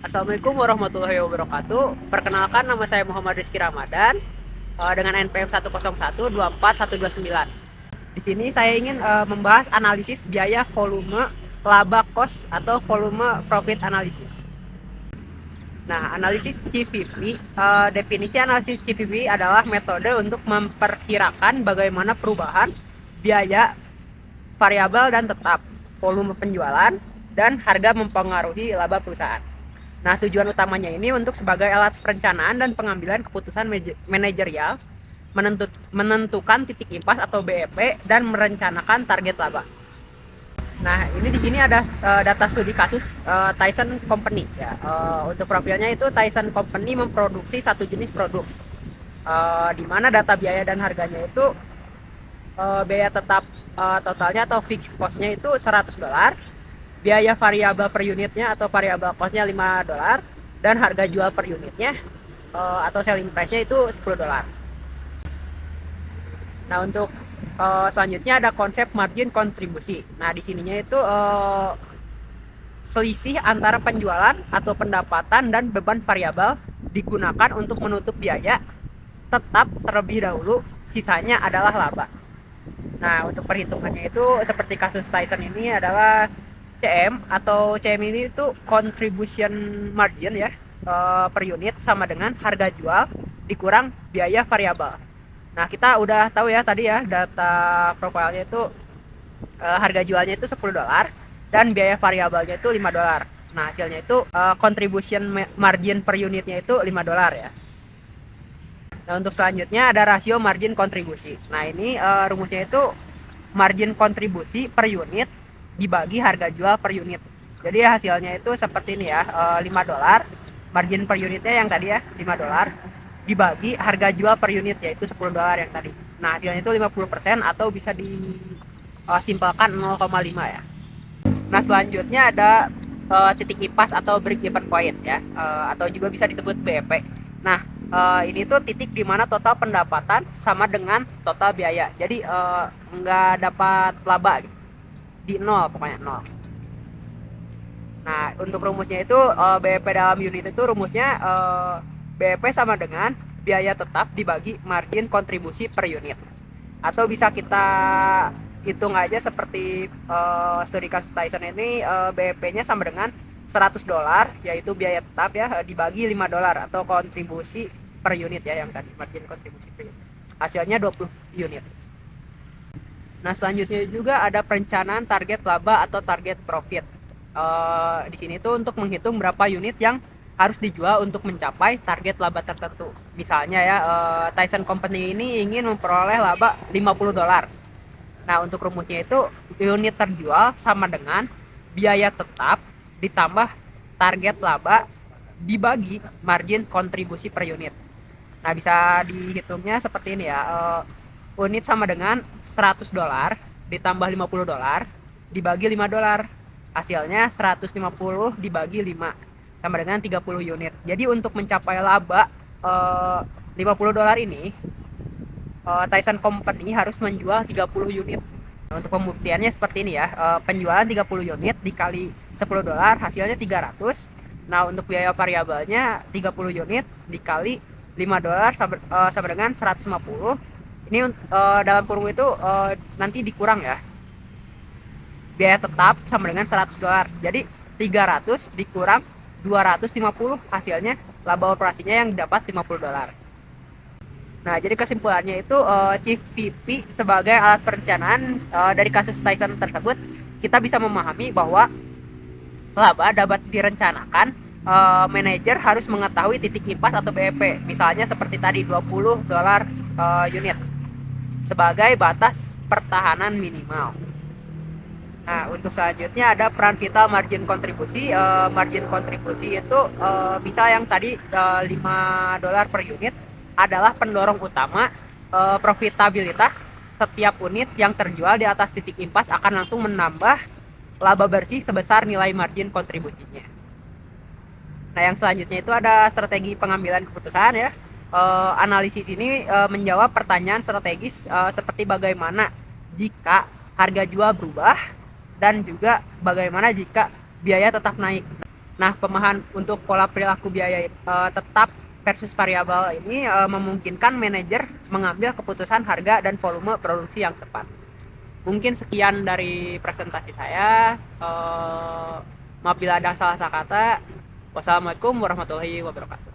Assalamualaikum warahmatullahi wabarakatuh. Perkenalkan, nama saya Muhammad Rizky Ramadan dengan NPM 101242129. Di sini saya ingin membahas analisis biaya volume laba cost atau volume profit analysis. Nah, analisis CVP, definisi analisis CVP adalah metode untuk memperkirakan bagaimana perubahan biaya variabel dan tetap, volume penjualan, dan harga mempengaruhi laba perusahaan. Nah, tujuan utamanya ini untuk sebagai alat perencanaan dan pengambilan keputusan manajerial, menentukan titik impas atau BEP, dan merencanakan target laba. Nah, ini di sini ada data studi kasus Tyson Company ya. Untuk profilnya itu Tyson Company memproduksi satu jenis produk, di mana data biaya dan harganya itu biaya tetap totalnya atau fixed cost-nya itu $100, biaya variabel per unitnya atau variabel cost-nya $5, dan harga jual per unitnya atau selling price-nya itu $10. Nah, untuk selanjutnya ada konsep margin kontribusi. Nah, di sininya itu selisih antara penjualan atau pendapatan dan beban variabel digunakan untuk menutup biaya tetap terlebih dahulu, sisanya adalah laba. Nah, untuk perhitungannya itu seperti kasus Tyson ini adalah CM, atau CM ini itu contribution margin ya, per unit sama dengan harga jual dikurang biaya variabel. Nah, kita udah tahu ya tadi ya, data profilnya itu harga jualnya itu $10 dan biaya variabelnya itu $5. Nah, hasilnya itu contribution margin per unitnya itu $5 ya. Nah, untuk selanjutnya ada rasio margin kontribusi. Nah, ini rumusnya itu margin kontribusi per unit dibagi harga jual per unit. Jadi hasilnya itu seperti ini ya, $5, margin per unitnya yang tadi ya $5, dibagi harga jual per unit yaitu $10 yang tadi. Nah, hasilnya itu 50% atau bisa disimpelkan 0,5 ya. Nah, selanjutnya ada titik impas atau break even point ya, atau juga bisa disebut BEP. Nah, ini tuh titik dimana total pendapatan sama dengan total biaya. Jadi nggak dapat laba gitu. Di nol, pokoknya nol. Nah, untuk rumusnya itu BEP dalam unit itu rumusnya BEP sama dengan biaya tetap dibagi margin kontribusi per unit. Atau bisa kita hitung aja seperti studi kasus Tyson ini, BEP-nya sama dengan $100, yaitu biaya tetap ya, dibagi $5 atau kontribusi per unit ya, yang tadi margin kontribusi per unit. Hasilnya 20 unit. Nah, selanjutnya juga ada perencanaan target laba atau target profit. Di sini tuh untuk menghitung berapa unit yang harus dijual untuk mencapai target laba tertentu. Misalnya ya, Tyson Company ini ingin memperoleh laba $50. Nah, untuk rumusnya itu unit terjual sama dengan biaya tetap ditambah target laba dibagi margin kontribusi per unit. Nah, bisa dihitungnya seperti ini ya. Unit sama dengan $100 ditambah $50 dibagi $5. Hasilnya 150 dibagi 5 sama dengan 30 unit. Jadi untuk mencapai laba $50 ini, Tyson Company harus menjual 30 unit. Nah, untuk pembuktiannya seperti ini ya. Penjualan 30 unit dikali $10 hasilnya 300. Nah, untuk biaya variabelnya 30 unit dikali $5 sama dengan 150. Ini dalam kurung itu nanti dikurang ya. Biaya tetap sama dengan $100. Jadi 300 dikurang 250, hasilnya laba operasinya yang dapat $50. Nah, jadi kesimpulannya itu CVP sebagai alat perencanaan dari kasus Tyson tersebut, kita bisa memahami bahwa laba dapat direncanakan. Manajer harus mengetahui titik impas atau BEP, misalnya seperti tadi $20 unit sebagai batas pertahanan minimal. Nah, untuk selanjutnya ada peran vital margin kontribusi. Margin kontribusi itu bisa yang tadi $5 per unit adalah pendorong utama profitabilitas. Setiap unit yang terjual di atas titik impas akan langsung menambah laba bersih sebesar nilai margin kontribusinya. Nah, yang selanjutnya itu ada strategi pengambilan keputusan ya. Analisis ini menjawab pertanyaan strategis seperti bagaimana jika harga jual berubah dan juga bagaimana jika biaya tetap naik. Nah, pemahaman untuk pola perilaku biaya tetap versus variabel ini memungkinkan manajer mengambil keputusan harga dan volume produksi yang tepat. Mungkin sekian dari presentasi saya. Maaf bila ada salah kata. Wassalamualaikum warahmatullahi wabarakatuh.